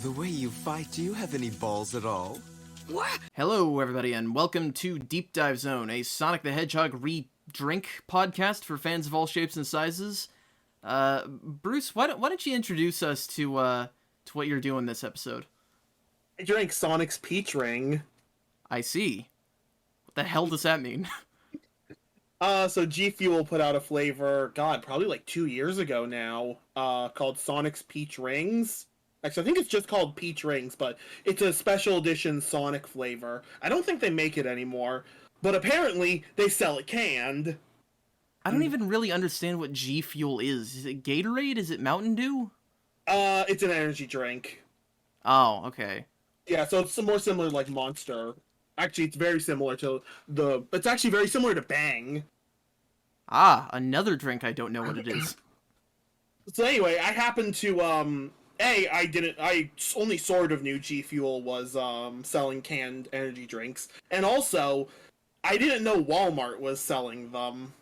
The way you fight, do you have any balls at all? What? Hello, everybody, and welcome to Deep Dive Zone, a Sonic the Hedgehog re-drink podcast for fans of all shapes and sizes. Bruce, why don't you introduce us to what you're doing this episode? I drank Sonic's Peach Ring. I see. What the hell does that mean? So G Fuel put out a flavor, probably like 2 years ago now, called Sonic's Peach Rings. Actually, I think it's just called Peach Rings, but it's a special edition Sonic flavor. I don't think they make it anymore, but apparently they sell it canned. I don't even really understand what G Fuel is. Is it Gatorade? Is it Mountain Dew? It's an energy drink. Oh, okay. Yeah, so it's more similar to, like, Monster. Actually, it's very similar to it's actually very similar to Bang. Ah, another drink I don't know what it is. So anyway, I happened to, I only sort of knew G Fuel was selling canned energy drinks, and also I didn't know Walmart was selling them.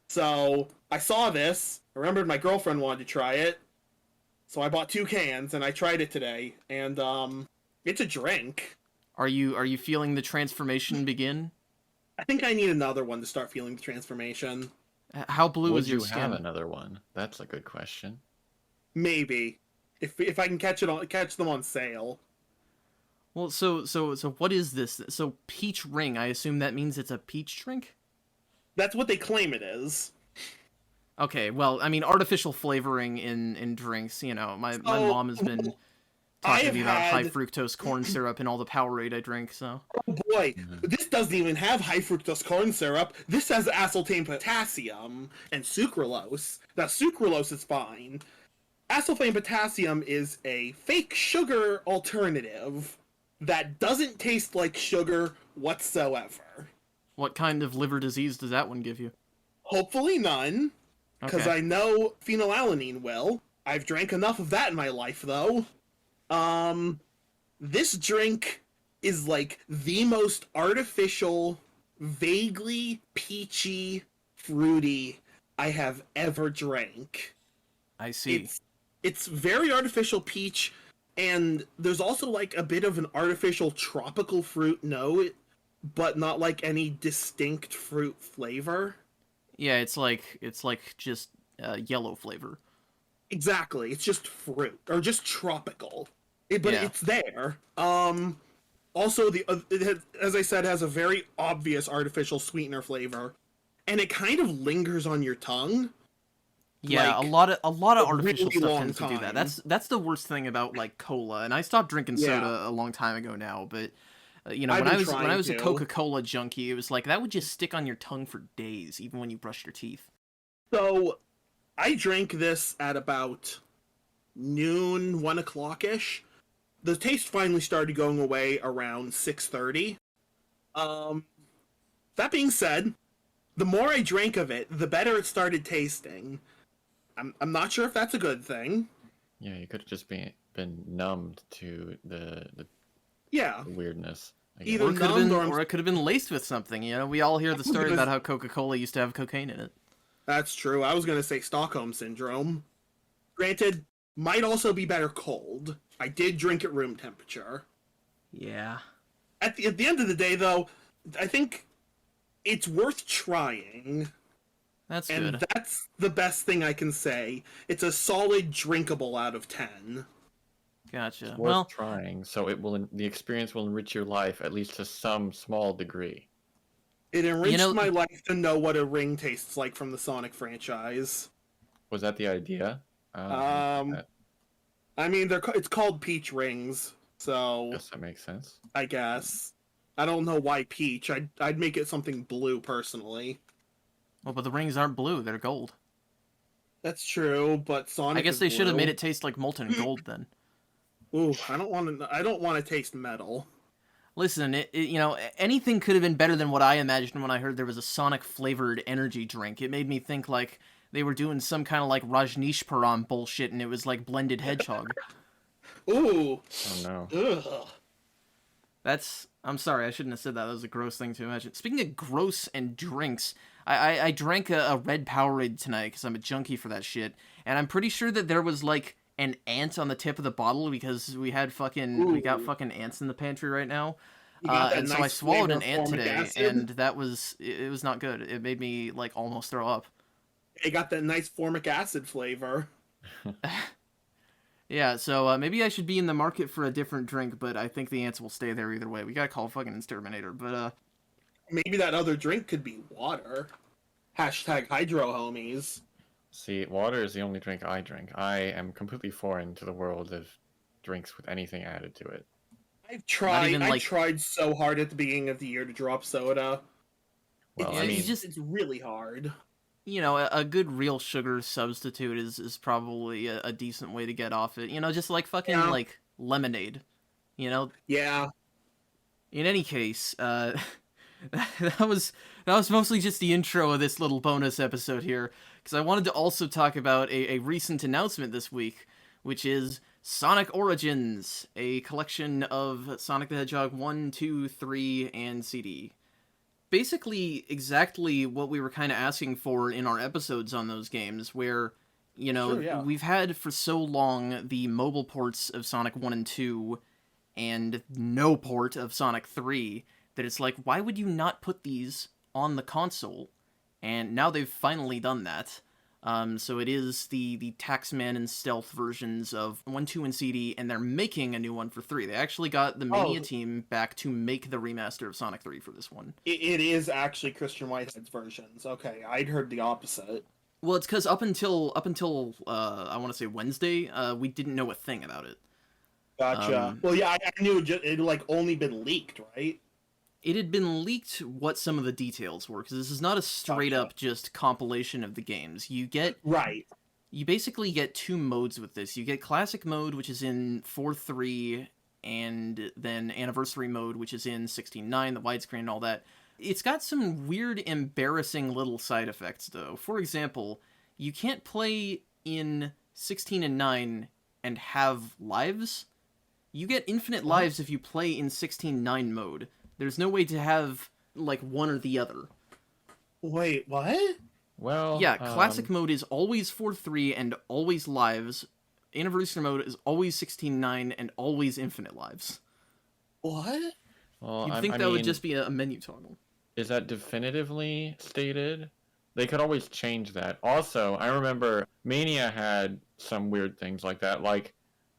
So I saw this, remembered my girlfriend wanted to try it, so I bought 2 cans and I tried it today, and it's a drink. Are you feeling the transformation begin? I think I need another one to start feeling the transformation. How blue Would is your you skin? have another one? That's a good question. Maybe. If I can catch them on sale. Well, so what is this? So peach ring, I assume that means it's a peach drink? That's what they claim it is. Okay, well, I mean, artificial flavoring in drinks, you know, my mom has been talking to me about high fructose corn syrup in all the Powerade I drink, so. Oh boy, this doesn't even have high fructose corn syrup. This has aspartame potassium and sucralose. Now, sucralose is fine. Aspartame potassium is a fake sugar alternative that doesn't taste like sugar whatsoever. What kind of liver disease does that one give you? Hopefully none, because Okay. I know phenylalanine will. I've drank enough of that in my life, though. This drink is like the most artificial, vaguely peachy, fruity I have ever drank. I see. It's very artificial peach, and there's also like a bit of an artificial tropical fruit note, but not like any distinct fruit flavor. Yeah, it's like just yellow flavor. Exactly, it's just fruit or just tropical. But Yeah. it's there. Also, as I said, has a very obvious artificial sweetener flavor, and it kind of lingers on your tongue. Yeah, Like, a lot of a artificial really stuff long tends to do that. time. That's the worst thing about like cola. And I stopped drinking soda Yeah. a long time ago now, but you know, I've when I been was trying a to. Coca-Cola junkie, it was like that would just stick on your tongue for days, even when you brushed your teeth. So, I drank this at about noon, 1 o'clock-ish. The taste finally started going away around 6:30. That being said, the more I drank of it, the better it started tasting. I'm not sure if that's a good thing. Yeah, you could have just been numbed to the Yeah. weirdness. I Either Or it could have numbed been, or I'm- or it could have been laced with something. You know, we all hear the story about how Coca-Cola used to have cocaine in it. That's true. I was gonna say Stockholm Syndrome. Granted, might also be better cold. I did drink at room temperature. Yeah. At the end of the day, though, I think it's worth trying. That's And good. that's the best thing I can say. It's a solid drinkable out of 10. Gotcha. Worth Well, trying, so the experience will enrich your life at least to some small degree. It enriched know- my life to know what a ring tastes like from the Sonic franchise. Was that the idea? I mean, it's called Peach Rings, so Guess that makes sense. I guess. I don't know why peach. I'd make it something blue, personally. well, but the rings aren't blue; they're gold. That's true, but Sonic I guess is they should have blue. made it taste like molten gold then. Ooh, I don't want to taste metal. Listen, you know, anything could have been better than what I imagined when I heard there was a Sonic flavored energy drink. It made me think like they were doing some kind of like Rajneeshpuram bullshit, and it was like blended hedgehog. Ooh, Oh no. ugh. I'm sorry, I shouldn't have said that. That was a gross thing to imagine. Speaking of gross and drinks, I drank a red Powerade tonight because I'm a junkie for that shit, and I'm pretty sure that there was like an ant on the tip of the bottle because we got fucking ants in the pantry right now. You got that And so I nice swallowed flavor an of ant formic today, acid. and it was not good. It made me like almost throw up. It got that nice formic acid flavor. Yeah, so maybe I should be in the market for a different drink, but I think the ants will stay there either way. We gotta call fucking exterminator, but Maybe that other drink could be water. Hashtag hydro homies. See, water is the only drink I drink. I am completely foreign to the world of drinks with anything added to it. I tried so hard at the beginning of the year to drop soda. Well, Yeah, I mean, It's really hard. you know, a good real sugar substitute is probably a decent way to get off it. You know, just like fucking Yeah. like lemonade. You know, Yeah. in any case, that was mostly just the intro of this little bonus episode here, because I wanted to also talk about a recent announcement this week, which is Sonic Origins, a collection of Sonic the Hedgehog 1, 2, 3, and CD. Basically, exactly what we were kind of asking for in our episodes on those games, where, you know, Sure, yeah. we've had for so long the mobile ports of Sonic 1 and 2, and no port of Sonic 3, that it's like, why would you not put these on the console? And now they've finally done that. So it is the Taxman and Stealth versions of 1, 2, and CD, and they're making a new one for 3. They actually got the Mania team back to make the remaster of Sonic 3 for this one. It is actually Christian Whitehead's versions. Okay, I'd heard the opposite. Well, it's because up until I want to say Wednesday, we didn't know a thing about it. Gotcha. Well, yeah, I knew it like only been leaked, right? It had been leaked what some of the details were, because this is not a straight up just compilation of the games. You basically get two modes with this. You get classic mode, which is in 4.3, and then anniversary mode, which is in 16.9, the widescreen and all that. It's got some weird, embarrassing little side effects, though. For example, you can't play in 16 and 9 and have lives. You get infinite lives if you play in 16.9 mode. There's no way to have, like, one or the other. Wait, what? well, Yeah, classic mode is always 4.3 and always lives. Anniversary mode is always 16.9 and always infinite lives. What? well, You'd I think that would mean, just be a menu toggle. is that definitively stated? They could always change that. Also, I remember Mania had some weird things like that. Like,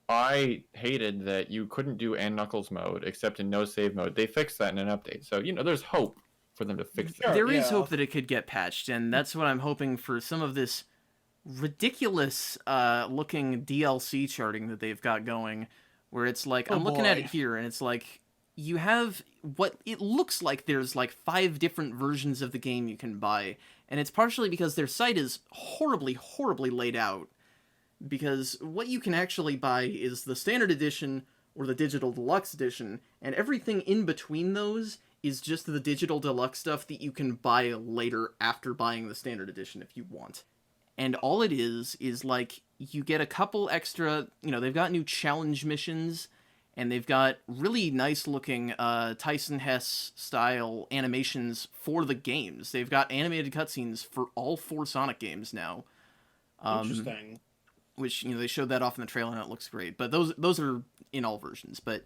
I hated that you couldn't do N Knuckles mode except in no save mode. They fixed that in an update. So, you know, there's hope for them to fix Sure. that. There is yeah. hope that it could get patched, and that's what I'm hoping for some of this ridiculous looking DLC charting that they've got going, where it's like, Oh, I'm looking at boy. it here, and it's like, you have what it looks like there's like 5 different versions of the game you can buy, and it's partially because their site is horribly laid out, because what you can actually buy is the standard edition or the digital deluxe edition, and everything in between those is just the digital deluxe stuff that you can buy later after buying the standard edition if you want. And all it is like, you get a couple extra, you know, they've got new challenge missions, and they've got really nice looking Tyson Hess style animations for the games. They've got animated cutscenes for all 4 Sonic games now. Interesting. Which, you know, they showed that off in the trailer and it looks great. But those are in all versions. But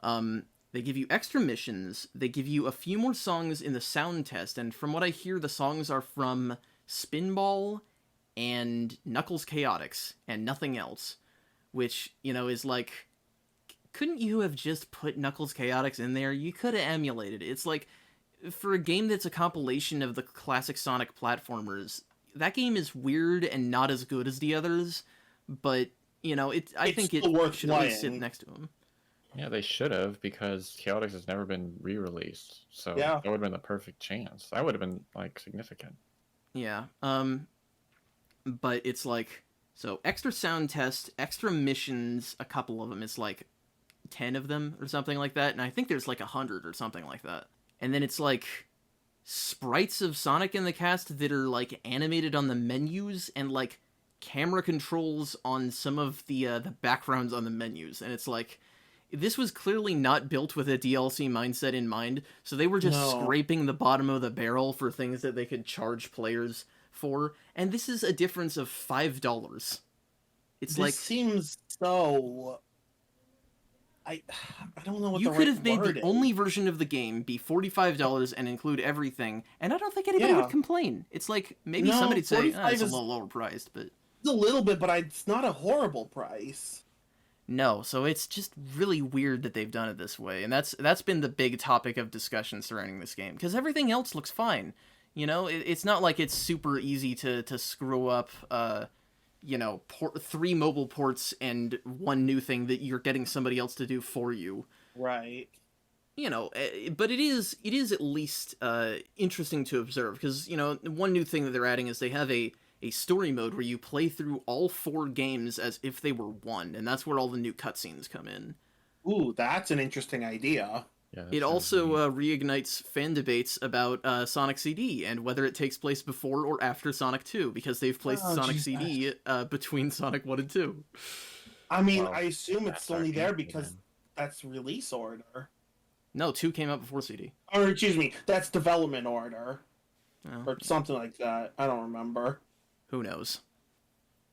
they give you extra missions. They give you a few more songs in the sound test. And from what I hear, the songs are from Spinball and Knuckles Chaotix and nothing else. Which, you know, is like, couldn't you have just put Knuckles Chaotix in there? You could have emulated it. It's like, for a game that's a compilation of the classic Sonic platformers, that game is weird and not as good as the others. But, you know, I think it still worth should at least sit playing. next to him. Yeah, they should have, because Chaotix has never been re-released. So Yeah. that would have been the perfect chance. That would have been, like, significant. Yeah. But it's like, so extra sound test, extra missions, a couple of them. It's like 10 of them or something like that. And I think there's like 100 or something like that. And then it's like sprites of Sonic in the cast that are like animated on the menus, and like camera controls on some of the backgrounds on the menus. And it's like, this was clearly not built with a DLC mindset in mind, so they were just No. scraping the bottom of the barrel for things that they could charge players for, and this is a difference of $5. It's This like seems so. I don't know what you the could right have made word the is. only version of the game be $45 and include everything, and I don't think anybody Yeah. would complain. It's like maybe No, somebody'd say, 45 it's a is little overpriced, but a little bit, but it's not a horrible price. no. So it's just really weird that they've done it this way, and that's been the big topic of discussion surrounding this game because everything else looks fine. You know, it's not like it's super easy to screw up. Three mobile ports and one new thing that you're getting somebody else to do for you. Right. But it is at least interesting to observe because one new thing that they're adding is they have a story mode where you play through all 4 games as if they were one, and that's where all the new cutscenes come in. Ooh, that's an interesting idea. Yeah, It also reignites fan debates about Sonic CD and whether it takes place before or after Sonic 2, because they've placed Oh, Sonic geez, CD between Sonic 1 and 2. I mean, Well, I assume it's that's only our there answer because then. that's release order. No, 2 came out before CD. Or, excuse me, that's development order. Oh, Or something like that. I don't remember. who knows?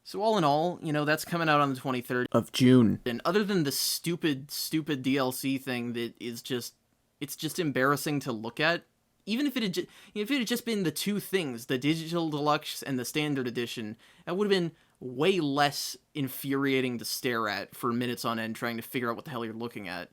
So all in all, that's coming out on the 23rd of June. And other than the stupid DLC thing that is it's just embarrassing to look at. Even if it had just been the 2 things, the digital deluxe and the standard edition, that would have been way less infuriating to stare at for minutes on end trying to figure out what the hell you're looking at.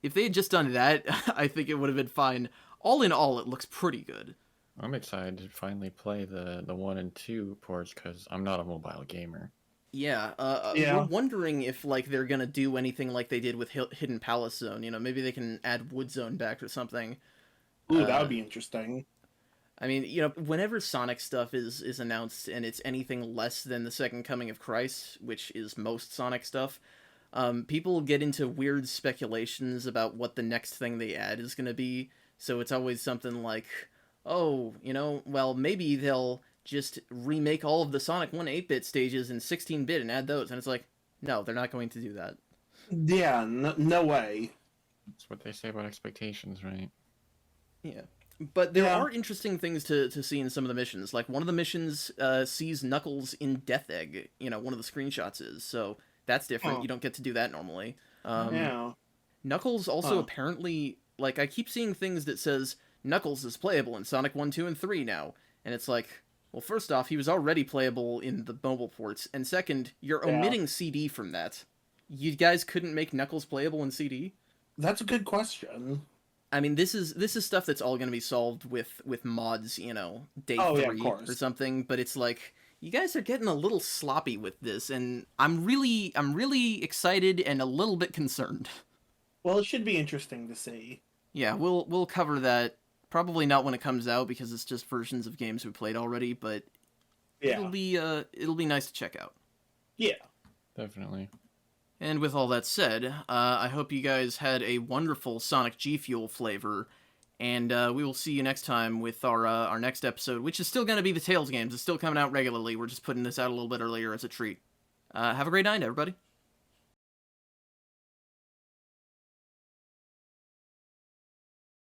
If they had just done that, I think it would have been fine. All in all, it looks pretty good. I'm excited to finally play the 1 and 2 ports because I'm not a mobile gamer. Yeah, Yeah. we're wondering if they're gonna do anything like they did with Hidden Palace Zone. Maybe they can add Wood Zone back or something. Ooh, that would be interesting. I mean, whenever Sonic stuff is announced and it's anything less than the Second Coming of Christ, which is most Sonic stuff, people get into weird speculations about what the next thing they add is gonna be. So it's always something like, oh, well, maybe they'll just remake all of the Sonic 1 8-bit stages in 16-bit and add those. And it's like, no, they're not going to do that. Yeah, no way. That's what they say about expectations, right? Yeah. But there Yeah. are interesting things to see in some of the missions. Like, one of the missions sees Knuckles in Death Egg. One of the screenshots is. So that's different. Oh. You don't get to do that normally. Yeah. Knuckles also apparently... Like, I keep seeing things that says Knuckles is playable in Sonic 1, 2, and 3 now. And it's like... Well, first off, he was already playable in the mobile ports, and second, you're omitting CD from that. You guys couldn't make Knuckles playable in CD? That's a good question. I mean, this is stuff that's all going to be solved with mods, day 3 of course. or something. But it's like, you guys are getting a little sloppy with this, and I'm really excited and a little bit concerned. Well, it should be interesting to see. Yeah, we'll cover that. Probably not when it comes out because it's just versions of games we played already, but Yeah. it'll be nice to check out. Yeah. Definitely. And with all that said, I hope you guys had a wonderful Sonic G Fuel flavor, and we will see you next time with our next episode, which is still going to be the Tales games. It's still coming out regularly. We're just putting this out a little bit earlier as a treat. Have a great night, everybody.